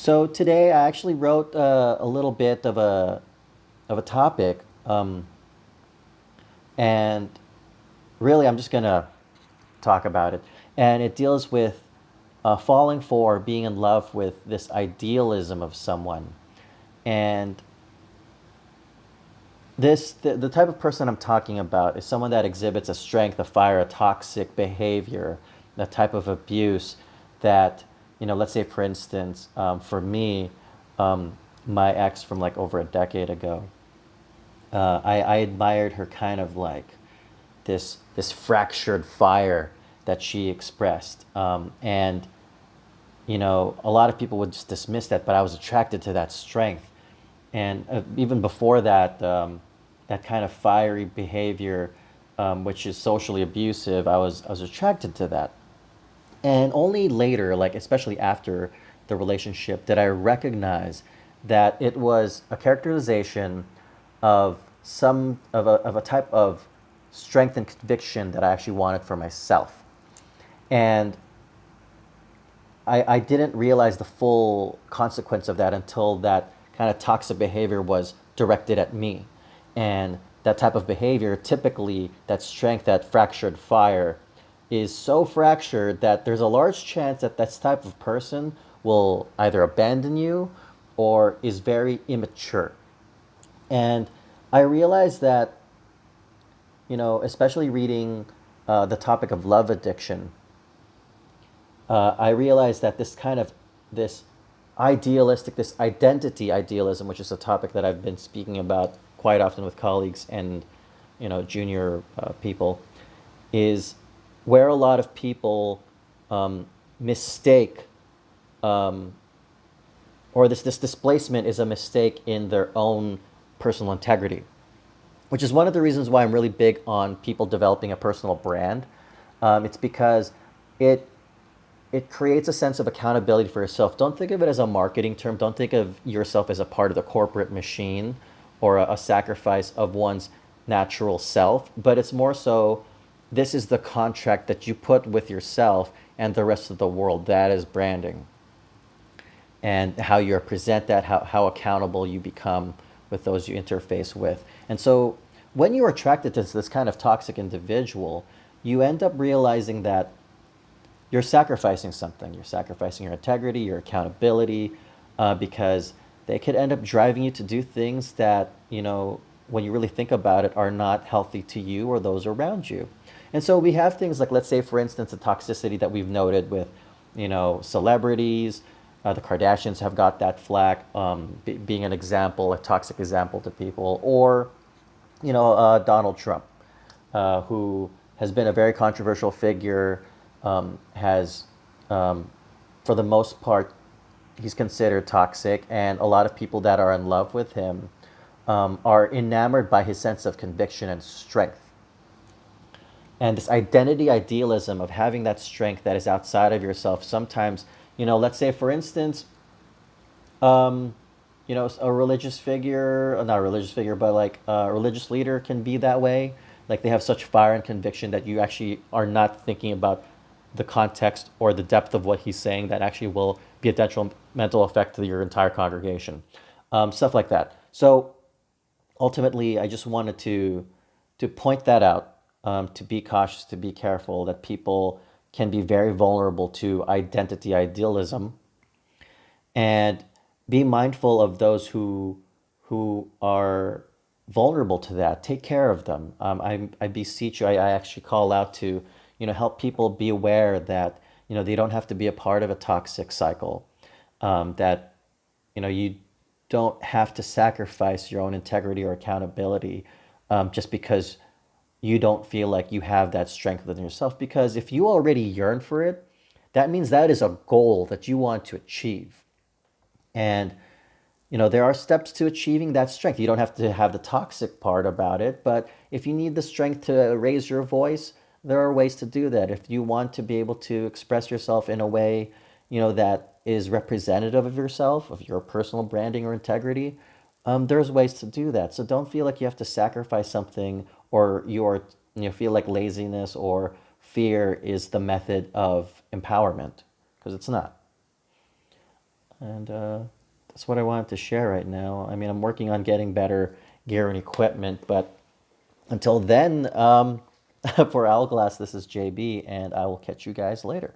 So today I actually wrote a little bit of a topic, and really I'm just gonna talk about it. And it deals with falling for, being in love with this idealism of someone, and the type of person I'm talking about is someone that exhibits a strength, a fire, a toxic behavior, the type of abuse that, let's say for instance, for me, my ex from like over a decade ago, I admired her kind of like this fractured fire that she expressed, and a lot of people would just dismiss that, but I was attracted to that strength. And even before that, that kind of fiery behavior, which is socially abusive, I was attracted to that. And only later, like especially after the relationship, did I recognize that it was a characterization of a type of strength and conviction that I actually wanted for myself. And I didn't realize the full consequence of that until that kind of toxic behavior was directed at me. And that type of behavior, typically, that strength, that fractured fire, is so fractured that there's a large chance that this type of person will either abandon you or is very immature. And I realized that, especially reading the topic of love addiction, I realized that this idealistic, this identity idealism, which is a topic that I've been speaking about quite often with colleagues and junior people, is where a lot of people mistake, um, or this displacement is a mistake in their own personal integrity, which is one of the reasons why I'm really big on people developing a personal brand. It's because it it creates a sense of accountability for yourself. Don't think of it as a marketing term. Don't think of yourself as a part of the corporate machine or a sacrifice of one's natural self, but it's more so this is the contract that you put with yourself and the rest of the world. That is branding, and how you present that, how accountable you become with those you interface with. And so when you're attracted to this kind of toxic individual, you end up realizing that you're sacrificing something. You're sacrificing your integrity, your accountability, because they could end up driving you to do things that, when you really think about it, are not healthy to you or those around you. And so we have things like, let's say, for instance, the toxicity that we've noted with, celebrities. The Kardashians have got that flack, being an example, a toxic example to people, or, Donald Trump, who has been a very controversial figure, has, for the most part, he's considered toxic, and a lot of people that are in love with him are enamored by his sense of conviction and strength. And this identity idealism of having that strength that is outside of yourself sometimes, let's say, for instance, um, a religious figure, not a religious figure, but like a religious leader can be that way. Like they have such fire and conviction that you actually are not thinking about the context or the depth of what he's saying that actually will be a detrimental effect to your entire congregation. Stuff like that. So ultimately, I just wanted to point that out, to be cautious, to be careful that people can be very vulnerable to identity idealism, and be mindful of those who are vulnerable to that. Take care of them. I beseech you. I actually call out to help people be aware that they don't have to be a part of a toxic cycle. That you don't have to sacrifice your own integrity or accountability, just because you don't feel like you have that strength within yourself. Because if you already yearn for it, that means that is a goal that you want to achieve. And there are steps to achieving that strength. You don't have to have the toxic part about it, but if you need the strength to raise your voice, there are ways to do that. If you want to be able to express yourself in a way, that is representative of yourself, of your personal branding or integrity, there's ways to do that. So don't feel like you have to sacrifice something, or feel like laziness or fear is the method of empowerment, because it's not. And that's what I wanted to share right now. I mean, I'm working on getting better gear and equipment, but until then, for Owlglass, this is JB, and I will catch you guys later.